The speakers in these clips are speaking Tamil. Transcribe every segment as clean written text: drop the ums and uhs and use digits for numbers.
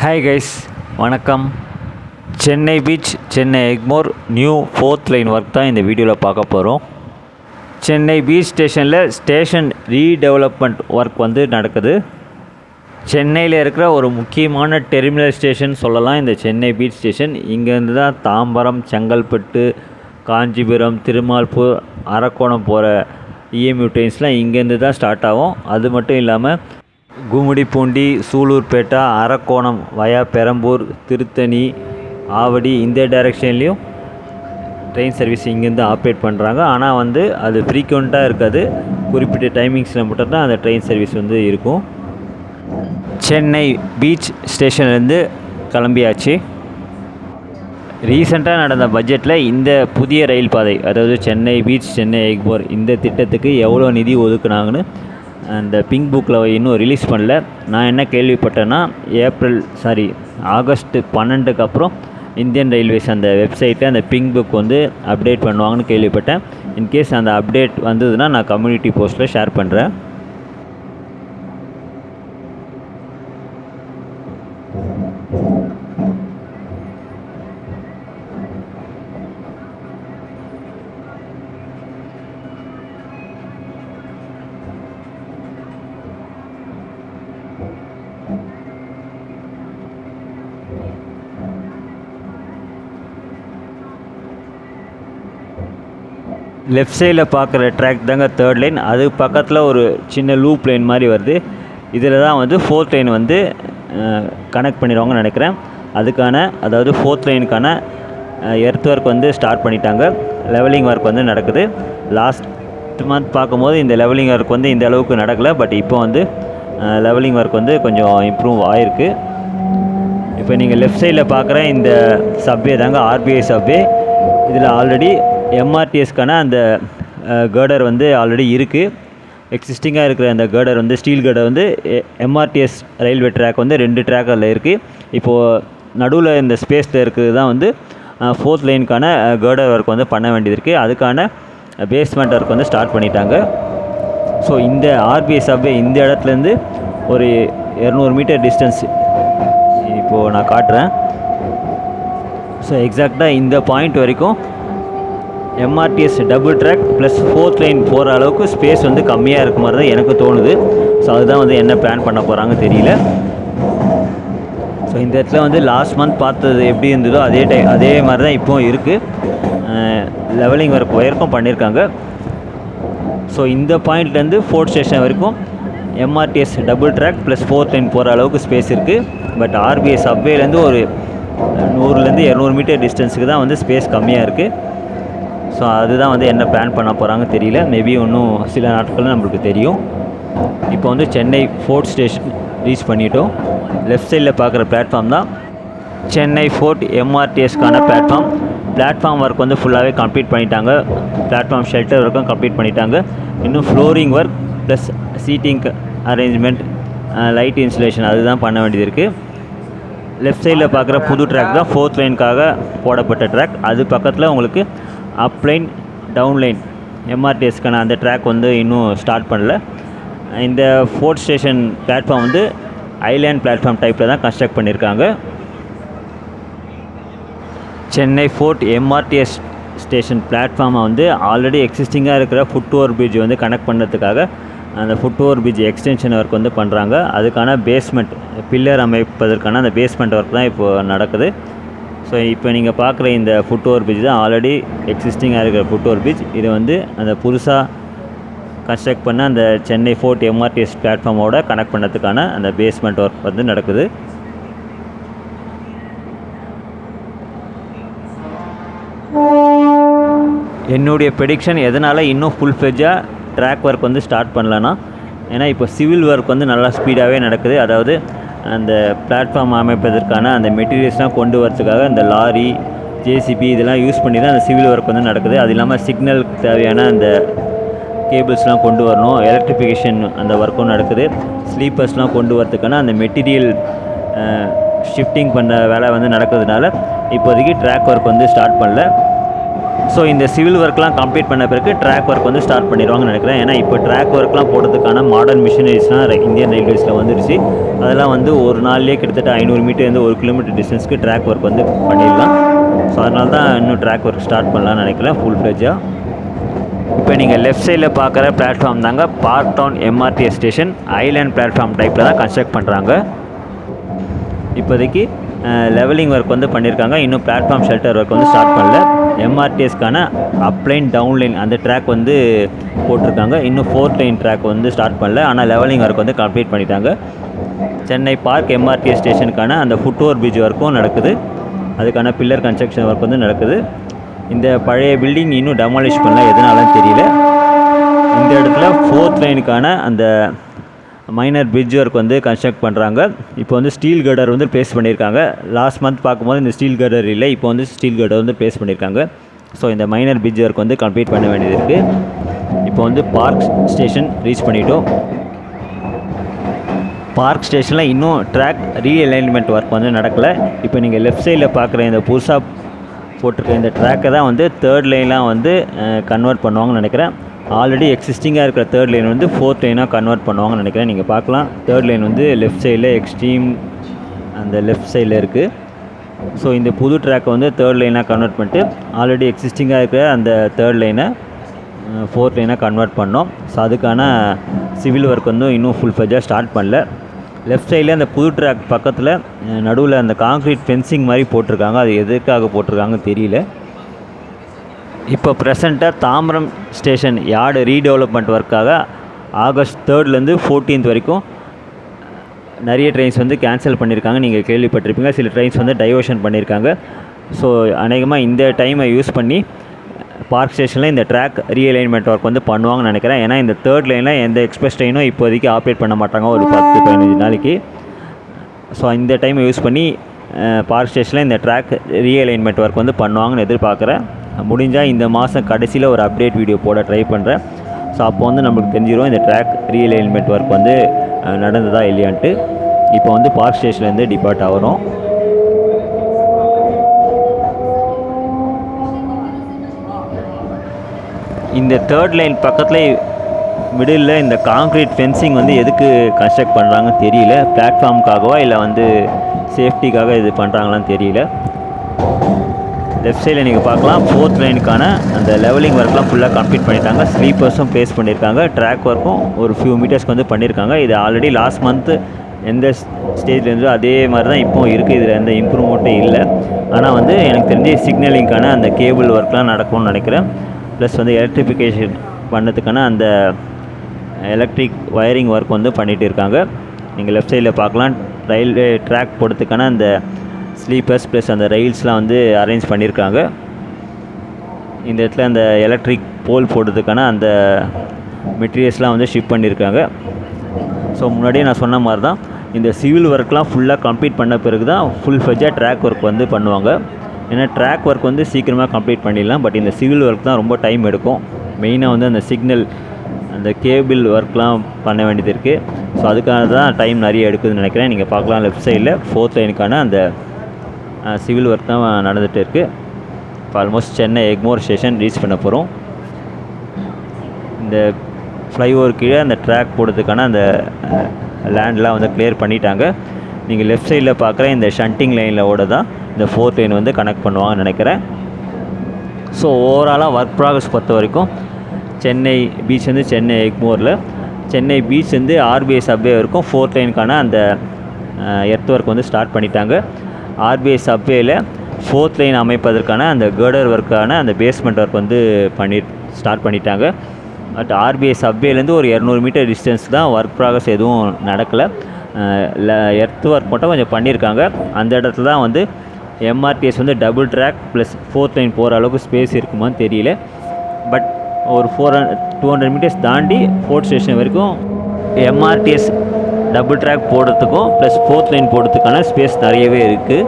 ஹாய் கைஸ், வணக்கம். Chennai beach, Chennai Egmore new 4th line work தான் இந்த வீடியோவில் பார்க்க போகிறோம். சென்னை பீச் ஸ்டேஷனில் ஸ்டேஷன் ரீடெவலப்மெண்ட் ஒர்க் நடக்குது. சென்னையில் இருக்கிற ஒரு முக்கியமான டெர்மினல் ஸ்டேஷன் சொல்லலாம் இந்த சென்னை பீச் ஸ்டேஷன். இங்கேருந்து தான் தாம்பரம், செங்கல்பட்டு, காஞ்சிபுரம், திருமால்பூர், அரக்கோணம் போகிற இஎம்யூ ட்ரெயின்ஸ்லாம் இங்கேருந்து தான் ஸ்டார்ட் ஆகும். அது மட்டும் இல்லாமல் கும்மிடிப்பூண்டி, சூலூர்பேட்டை, அரக்கோணம் வயா பெரம்பூர், திருத்தணி, ஆவடி இந்த டைரெக்ஷன்லேயும் ட்ரெயின் சர்வீஸ் இங்கேருந்து ஆப்ரேட் பண்ணுறாங்க. ஆனால் அது ஃப்ரீக்வெண்ட்டாக இருக்காது. குறிப்பிட்ட டைமிங்ஸில் மட்டும்தான் அந்த ட்ரெயின் சர்வீஸ் இருக்கும். சென்னை பீச் ஸ்டேஷன்லேருந்து கிளம்பியாச்சு. ரீசெண்டாக நடந்த பட்ஜெட்டில் இந்த புதிய ரயில் பாதை, அதாவது சென்னை பீச், சென்னை எக்மோர் இந்த திட்டத்துக்கு எவ்வளோ நிதி ஒதுக்குனாங்கன்னு அந்த பிங்க் புக்கில் இன்னும் ரிலீஸ் பண்ணல. நான் என்ன கேள்விப்பட்டேன்னா ஆகஸ்ட் 12க்கு அப்புறம் இந்தியன் ரயில்வேஸ் அந்த வெப்சைட்டில் அந்த பிங்க் புக் அப்டேட் பண்ணுவாங்கன்னு கேள்விப்பட்டேன். இன்கேஸ் அந்த அப்டேட் வந்ததுன்னா நான் கம்யூனிட்டி போஸ்ட்டில் ஷேர் பண்ணுறேன். லெஃப்ட் சைடில் பார்க்குற ட்ராக் தாங்க 3rd லைன். அது பக்கத்தில் ஒரு சின்ன லூப் லைன் மாதிரி வருது. இதில் தான் 4th லைன் கனெக்ட் பண்ணிடுவாங்கன்னு நினைக்கிறேன். அதாவது 4th லைனுக்கான எர்த் ஒர்க் ஸ்டார்ட் பண்ணிட்டாங்க. லெவலிங் ஒர்க் நடக்குது. லாஸ்ட் மந்த் பார்க்கும்போது இந்த லெவலிங் ஒர்க் இந்த அளவுக்கு நடக்கலை. பட் இப்போ லெவலிங் ஒர்க் கொஞ்சம் இம்ப்ரூவ் ஆகிருக்கு. இப்போ நீங்கள் லெஃப்ட் சைடில் பார்க்குற இந்த சப்வே தாங்க ஆர்பிஐ சப்வே. இதில் ஆல்ரெடி எம்ஆர்டிஎஸ்க்கான அந்த கேர்டர் ஆல்ரெடி இருக்குது. எக்ஸிஸ்டிங்காக இருக்கிற அந்த girder steel girder MRTS railway track 2 track அதில் இருக்குது. இப்போது நடுவில் இந்த ஸ்பேஸில் இருக்குது தான் 4th லைனுக்கான கேர்டர் ஒர்க் பண்ண வேண்டியது இருக்குது. அதுக்கான பேஸ்மெண்ட் ஒர்க் ஸ்டார்ட் பண்ணிட்டாங்க. ஸோ இந்த ஆர்பிஐ சப்வே இந்த இடத்துலேருந்து ஒரு 200 மீட்டர் டிஸ்டன்ஸ் இப்போது நான் காட்டுறேன். ஸோ எக்ஸாக்டாக இந்த பாயிண்ட் வரைக்கும் MRTS double track plus 4th line போகிற அளவுக்கு ஸ்பேஸ் கம்மியாக இருக்க மாதிரி தான் எனக்கு தோணுது. ஸோ அதுதான் என்ன பிளான் பண்ண போகிறாங்க தெரியல. ஸோ இந்த இடத்துல லாஸ்ட் மந்த் பார்த்தது எப்படி இருந்ததோ அதே மாதிரி தான் இப்போவும் இருக்குது. லெவலிங் ஒர்க்கும் பண்ணியிருக்காங்க. ஸோ இந்த பாயிண்ட்லேருந்து 4th ஸ்டேஷன் வரைக்கும் MRTS double track plus 4th line போகிற அளவுக்கு ஸ்பேஸ் இருக்குது. பட் ஆர்பிஐ சப்வேலேருந்து ஒரு 100லேருந்து 200 மீட்டர் டிஸ்டன்ஸுக்கு தான் ஸ்பேஸ் கம்மியாக இருக்குது. ஸோ அதுதான் என்ன பிளான் பண்ண போகிறாங்க தெரியல. மேபி இன்னும் சில நாட்களில் நம்மளுக்கு தெரியும். இப்போ சென்னை 4th ஸ்டேஷன் ரீச் பண்ணிட்டோம். லெஃப்ட் சைடில் பார்க்குற பிளாட்ஃபார்ம் தான் சென்னை 4th எம்ஆர்டிஎஸ்க்கான பிளாட்ஃபார்ம். பிளாட்ஃபார்ம் ஒர்க் ஃபுல்லாகவே கம்ப்ளீட் பண்ணிட்டாங்க. பிளாட்ஃபார்ம் ஷெல்டர் ஒர்க்கும் கம்ப்ளீட் பண்ணிட்டாங்க. இன்னும் flooring work plus seating arrangement, light installation அதுதான் பண்ண வேண்டியது இருக்குது. லெஃப்ட் சைடில் பார்க்குற புது ட்ராக் தான் 4th லைனுக்காக போடப்பட்ட ட்ராக். அது பக்கத்தில் உங்களுக்கு அப் லைன், டவுன் லைன் எம்ஆர்டிஎஸ்க்கான அந்த ட்ராக் இன்னும் ஸ்டார்ட் பண்ணல. இந்த 4th station platform island platform டைப்பில் தான் கன்ஸ்ட்ரக்ட் பண்ணியிருக்காங்க. சென்னை 4th எம்ஆர்டிஎஸ் ஸ்டேஷன் பிளாட்ஃபார்மை ஆல்ரெடி எக்ஸிஸ்டிங்காக இருக்கிற ஃபுட் ஓவர் பிரிட்ஜ் கனெக்ட் பண்ணுறதுக்காக அந்த foot over bridge extension work பண்ணுறாங்க. அதுக்கான பேஸ்மெண்ட் பில்லர் அமைப்பதற்கான அந்த பேஸ்மெண்ட் ஒர்க் தான் இப்போது நடக்குது. ஸோ இப்போ நீங்கள் பார்க்குற இந்த ஃபுட் ஓவர் பிரிட்ஜ் தான் ஆல்ரெடி எக்ஸிஸ்டிங்காக இருக்கிற ஃபுட் ஓவர் பிரிட்ஜ். இது அந்த புதுசாக கன்ஸ்ட்ரக்ட் பண்ண அந்த சென்னை 4th எம்ஆர்டிஎஸ் பிளாட்ஃபார்மோட கனெக்ட் பண்ணுறதுக்கான அந்த பேஸ்மெண்ட் ஒர்க் நடக்குது. என்னுடைய ப்ரெடிக்ஷன் எதனால் இன்னும் ஃபுல் ஃப்ளெட்ஜாக ட்ராக் ஒர்க் ஸ்டார்ட் பண்ணலன்னா, ஏன்னா இப்போ சிவில் ஒர்க் நல்லா ஸ்பீடாகவே நடக்குது. அதாவது அந்த பிளாட்ஃபார்ம் அமைப்பதற்கான அந்த மெட்டீரியல்ஸ்லாம் கொண்டு வரதுக்காக அந்த லாரி, ஜேசிபி இதெல்லாம் யூஸ் பண்ணி தான் அந்த சிவில் ஒர்க் நடக்குது. அது இல்லாமல் சிக்னலுக்கு தேவையான அந்த கேபிள்ஸ்லாம் கொண்டு வரணும். எலக்ட்ரிஃபிகேஷன் அந்த ஒர்க்கும் நடக்குது. ஸ்லீப்பர்ஸ்லாம் கொண்டு வரதுக்கான அந்த மெட்டீரியல் ஷிஃப்டிங் பண்ண வேலை நடக்கிறதுனால இப்போதைக்கு ட்ராக் ஒர்க் ஸ்டார்ட் பண்ணல. ஸோ இந்த சிவில் ஒர்க்லாம் கம்ப்ளீட் பண்ண பிறகு ட்ராக் ஒர்க் வந்து ஸ்டார்ட் பண்ணிடுவாங்கன்னு நினைக்கிறேன். ஏன்னா இப்போ ட்ராக் ஒர்க்லாம் போடுறதுக்கான மாடர்ன் மிஷினரிஸ்லாம் இந்தியன் ரயில்வேஸில் வந்துருச்சு. அதெல்லாம் வந்து ஒரு நாள்லேயே கிட்டத்தட்ட 500 மீட்டர்லேருந்து 1 கிலோமீட்டர் டிஸ்டன்ஸ்க்கு ட்ராக் ஒர்க் வந்து பண்ணிடலாம். ஸோ அதனால தான் இன்னும் ட்ராக் ஒர்க் ஸ்டார்ட் பண்ணலான்னு நினைக்கிறேன் ஃபுல் ஃப்ளெஜ்ஜாக. இப்போ நீங்கள் லெஃப்ட் சைடில் பார்க்குற பிளாட்ஃபார்ம் தாங்க Park down MRTS station. Island platform டைப்பில் தான் கன்ஸ்ட்ரக்ட் பண்ணுறாங்க. இப்போதைக்கு லெவலிங் ஒர்க் வந்து பண்ணியிருக்காங்க. இன்னும் பிளாட்ஃபார்ம் ஷெல்டர் ஒர்க் வந்து ஸ்டார்ட் பண்ணல. எம்ஆர்டிஎஸ்க்கான அப்லைன் டவுன்லைன் அந்த ட்ராக் வந்து போட்டிருக்காங்க. இன்னும் 4th லைன் ட்ராக் வந்து ஸ்டார்ட் பண்ணல. ஆனால் லெவலிங் ஒர்க் வந்து கம்ப்ளீட் பண்ணிட்டாங்க. சென்னை பார்க் எம்ஆர்டிஎஸ் ஸ்டேஷனுக்கான அந்த ஃபுட்ஓவர் பிரிட்ஜ் ஒர்க்கும் நடக்குது. அதுக்கான பில்லர் கன்ஸ்ட்ரக்ஷன் ஒர்க் வந்து நடக்குது. இந்த பழைய பில்டிங் இன்னும் டெமாலிஷ் பண்ணல, எதனாலும் தெரியல. இந்த இடத்துல 4th லைனுக்கான அந்த மைனர் பிரிட்ஜ் ஒர்க் வந்து கன்ஸ்ட்ரக்ட் பண்ணுறாங்க. இப்போ வந்து ஸ்டீல் கர்டர் வந்து ப்ளேஸ் பண்ணியிருக்காங்க. லாஸ்ட் மந்த் பார்க்கும்போது இந்த ஸ்டீல் கர்டர் இல்லை, இப்போ வந்து ஸ்டீல் கர்டர் வந்து ப்ளேஸ் பண்ணியிருக்காங்க. ஸோ இந்த மைனர் பிரிட்ஜ் ஒர்க் வந்து கம்ப்ளீட் பண்ண வேண்டியது இருக்குது. இப்போ வந்து பார்க் ஸ்டேஷன் ரீச் பண்ணிட்டோம். பார்க் ஸ்டேஷனில் இன்னும் ட்ராக் ரீஅலைன்மெண்ட் ஒர்க் வந்து நடக்கலை. இப்போ நீங்கள் லெஃப்ட் சைடில் பார்க்குற இந்த புதுசாக போட்டிருக்க இந்த ட்ராக்கை தான் வந்து 3rd லைனாக வந்து கன்வெர்ட் பண்ணுவாங்கன்னு நினைக்கிறேன். ஆல்ரெடி எக்ஸிஸ்டிங்காக இருக்கிற 3rd லைன் வந்து 4th லைனாக கன்வெர்ட் பண்ணுவாங்கன்னு நினைக்கிறேன். நீங்கள் பார்க்கலாம் 3rd லைன் வந்து லெஃப்ட் சைடில் எக்ஸ்ட்ரீம் அந்த லெஃப்ட் சைடில் இருக்குது. ஸோ இந்த புது ட்ராக்கை வந்து 3rd லைனாக கன்வெர்ட் பண்ணிட்டு ஆல்ரெடி எக்ஸிஸ்டிங்காக இருக்கிற அந்த 3rd லைனை 4th லைனாக கன்வெர்ட் பண்ணோம். ஸோ அதுக்கான சிவில் ஒர்க் வந்து இன்னும் ஃபுல் ஃப்ளெஜ்ஜாக ஸ்டார்ட் பண்ணல. லெஃப்ட் சைடில் அந்த புது ட்ராக் பக்கத்தில் நடுவில் அந்த காங்க்ரீட் ஃபென்சிங் மாதிரி போட்டிருக்காங்க. அது எதுக்காக போட்டிருக்காங்கன்னு தெரியல. இப்போ ப்ரெசண்ட்டாக தாம்பரம் ஸ்டேஷன் யார்டு ரீடெவலப்மெண்ட் ஒர்க்காக ஆகஸ்ட் 3லேருந்து 14th வரைக்கும் நிறைய ட்ரெயின்ஸ் வந்து கேன்சல் பண்ணியிருக்காங்க. நீங்கள் கேள்விப்பட்டிருப்பீங்க. சில ட்ரெயின்ஸ் வந்து டைவர்ஷன் பண்ணியிருக்காங்க. ஸோ அநேகமாக இந்த டைமை யூஸ் பண்ணி பார்க் ஸ்டேஷனில் இந்த ட்ராக் ரீஅலைன்மெண்ட் ஒர்க் வந்து பண்ணுவாங்கன்னு நினைக்கிறேன். ஏன்னா இந்த 3rd லைனில் எந்த எக்ஸ்பிரஸ் ட்ரெயினும் இப்போதைக்கு ஆப்ரேட் பண்ண மாட்டாங்க ஒரு 10-15 நாளைக்கு. ஸோ இந்த டைமை யூஸ் பண்ணி பார்க் ஸ்டேஷனில் இந்த ட்ராக் ரீஅலைன்மெண்ட் ஒர்க் வந்து பண்ணுவாங்கன்னு எதிர்பார்க்குறேன். முடிஞ்சால் இந்த மாதம் கடைசியில் ஒரு அப்டேட் வீடியோ போட ட்ரை பண்ணுறேன். ஸோ அப்போ வந்து நம்மளுக்கு தெரிஞ்சிடும் இந்த ட்ராக் ரீஅலைன்மெண்ட் ஒர்க் வந்து நடந்ததா இல்லையான்ட்டு. இப்போ வந்து பார்க் ஸ்டேஷன்லேருந்து டிபார்ட் ஆகிறோம். இந்த 3rd லைன் பக்கத்தில் மிடில் இந்த காங்க்ரீட் ஃபென்சிங் வந்து எதுக்கு கன்ஸ்ட்ரக்ட் பண்ணுறாங்கன்னு தெரியல. பிளாட்ஃபார்முக்காகவா இல்லை வந்து சேஃப்டிக்காக இது பண்ணுறாங்களான்னு தெரியல. லெஃப்ட் சைடில் நீங்கள் பார்க்கலாம் 4th லைனுக்கான அந்த லெவலிங் ஒர்க்லாம் ஃபுல்லாக கம்ப்ளீட் பண்ணிட்டாங்க. ஸ்லீப்பர்ஸும் ப்ளேஸ் பண்ணியிருக்காங்க. ட்ராக் ஒர்க்கும் ஒரு ஃபியூ மீட்டர்ஸ்க்கு வந்து பண்ணியிருக்காங்க. இது ஆல்ரெடி லாஸ்ட் மந்த்து எந்த ஸ்டேஜ்லேருந்து அதே மாதிரி தான் இப்போது இருக்குது. இதில் எந்த இம்ப்ரூவ்மெண்ட்டும் இல்லை. ஆனால் வந்து எனக்கு தெரிஞ்சு சிக்னலிங்க்கான அந்த கேபிள் ஒர்க்லாம் நடக்கும்னு நினைக்கிறேன். ப்ளஸ் வந்து எலக்ட்ரிஃபிகேஷன் பண்ணதுக்கான அந்த எலக்ட்ரிக் வயரிங் ஒர்க் வந்து பண்ணிகிட்டு இருக்காங்க. நீங்கள் லெஃப்ட் சைடில் பார்க்கலாம் ரயில்வே ட்ராக் போடுறதுக்கான அந்த ஸ்லீப்பர்ஸ் ப்ளஸ் அந்த ரயில்ஸ்லாம் வந்து அரேஞ்ச் பண்ணியிருக்காங்க. இந்த இடத்துல அந்த எலக்ட்ரிக் போல் போடுறதுக்கான அந்த மெட்டீரியல்ஸ்லாம் வந்து ஷிப் பண்ணியிருக்காங்க. ஸோ முன்னாடியே நான் சொன்ன மாதிரி தான் இந்த சிவில் ஒர்க்லாம் ஃபுல்லாக கம்ப்ளீட் பண்ண பிறகு தான் ஃபுல் ஃப்ளெஜ்ஜாக ட்ராக் ஒர்க் வந்து பண்ணுவாங்க. ஏன்னா ட்ராக் ஒர்க் வந்து சீக்கிரமாக கம்ப்ளீட் பண்ணிடலாம். பட் இந்த சிவில் ஒர்க் தான் ரொம்ப டைம் எடுக்கும். மெயினாக வந்து அந்த சிக்னல் அந்த கேபிள் ஒர்க்லாம் பண்ண வேண்டியது இருக்குது. ஸோ அதுக்காக தான் டைம் நிறைய எடுக்குதுன்னு நினைக்கிறேன். நீங்கள் பார்க்கலாம் லெஃப்ட் சைடில் 4th லைனுக்கான அந்த சிவில் ஒர்க் தான் நடந்துகிட்டு இருக்குது. இப்போ almost Chennai Egmore station reach பண்ண போகிறோம். இந்த ஃப்ளைஓவர் கீழே அந்த ட்ராக் போடுறதுக்கான அந்த லேண்ட்லாம் வந்து கிளியர் பண்ணிட்டாங்க. நீங்கள் லெஃப்ட் சைடில் பார்க்குற இந்த ஷண்டிங் லைனில் ஓட தான் இந்த 4th லைன் வந்து கனெக்ட் பண்ணுவாங்கன்னு நினைக்கிறேன். ஸோ ஓவராலாக ஒர்க் ப்ராக்ரஸ் பொறுத்த வரைக்கும் சென்னை பீச் வந்து சென்னை எக்மோரில், சென்னை பீச் வந்து ஆர்பிஐ சப்வே வரைக்கும் 4th லைனுக்கான அந்த எர்த் ஒர்க் வந்து ஸ்டார்ட் பண்ணிட்டாங்க. ஆர்பிஐ சப்வேயில் 4th லைன் அமைப்பதற்கான அந்த கேர்டர் ஒர்க்கான அந்த பேஸ்மெண்ட் ஒர்க் வந்து ஸ்டார்ட் பண்ணிட்டாங்க. பட் ஆர்பிஐ சப்வேலேருந்து ஒரு 200 மீட்டர் டிஸ்டன்ஸ் தான் ஒர்க் ப்ராக்ரஸ் எதுவும் நடக்கலை. எர்த் ஒர்க் மட்டும் கொஞ்சம் பண்ணியிருக்காங்க. அந்த இடத்துல தான் வந்து எம்ஆர்டிஎஸ் வந்து double track plus 4th line போகிற அளவுக்கு ஸ்பேஸ் இருக்குமான்னு தெரியல. பட் ஒரு 200 மீட்டர்ஸ் தாண்டி 4th ஸ்டேஷன் வரைக்கும் எம்ஆர்டிஎஸ் டபுள் ட்ராக் போடுறதுக்கும் ப்ளஸ் 4th லைன் போடுறதுக்கான ஸ்பேஸ் நிறையவே இருக்குது.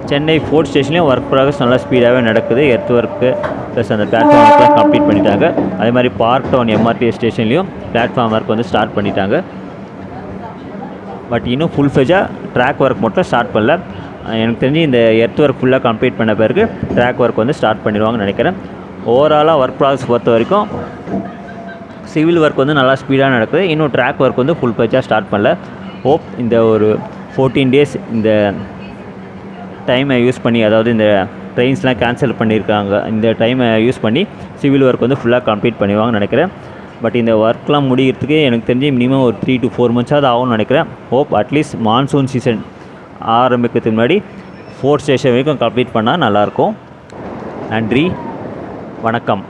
சென்னை 4th ஸ்டேஷன்லேயும் ஒர்க் ப்ராக்ரஸ் நல்லா ஸ்பீடாகவே நடக்குது. எர்த் ஒர்க்கு ப்ளஸ் அந்த பிளாட்ஃபார்ம் ஒர்க்லாம் கம்ப்ளீட் பண்ணிட்டாங்க. அதே மாதிரி பார்க் டவுன் எம்ஆர்டிஎஸ் ஸ்டேஷன்லேயும் பிளாட்ஃபார்ம் ஒர்க் வந்து ஸ்டார்ட் பண்ணிட்டாங்க. பட் இன்னும் ஃபுல் ஃப்ளெஜ்ஜாக ட்ராக் ஒர்க் மட்டும் ஸ்டார்ட் பண்ணல. எனக்கு தெரிஞ்சு இந்த எர்த் ஒர்க் ஃபுல்லாக கம்ப்ளீட் பண்ண பிறகு ட்ராக் ஒர்க் வந்து ஸ்டார்ட் பண்ணிடுவாங்கன்னு நினைக்கிறேன். ஓவராலாக ஒர்க் ப்ராசஸ் பொறுத்த வரைக்கும் சிவில் ஒர்க் வந்து நல்லா ஸ்பீடாக நடக்குது. இன்னும் ட்ராக் ஒர்க் வந்து ஃபுல் பேஜாக ஸ்டார்ட் பண்ணல. ஹோப் இந்த ஒரு 14 டேஸ் இந்த டைமை யூஸ் பண்ணி, அதாவது இந்த ட்ரெயின்ஸ்லாம் கேன்சல் பண்ணியிருக்காங்க, இந்த டைமை யூஸ் பண்ணி சிவில் ஒர்க் வந்து ஃபுல்லாக கம்ப்ளீட் பண்ணிடுவாங்கன்னு நினைக்கிறேன். பட் இந்த ஒர்க்லாம் முடிகிறதுக்கு எனக்கு தெரிஞ்சு மினிமம் ஒரு 3 to 4 months ஆகும்னு நினைக்கிறேன். ஹோப் அட்லீஸ்ட் மான்சூன் சீசன் ஆரம்பிக்கிறதுக்கு முன்னாடி 4 ஸ்டேஷன் வரைக்கும் கம்ப்ளீட் பண்ணால் நல்லாயிருக்கும். நன்றி, வணக்கம்.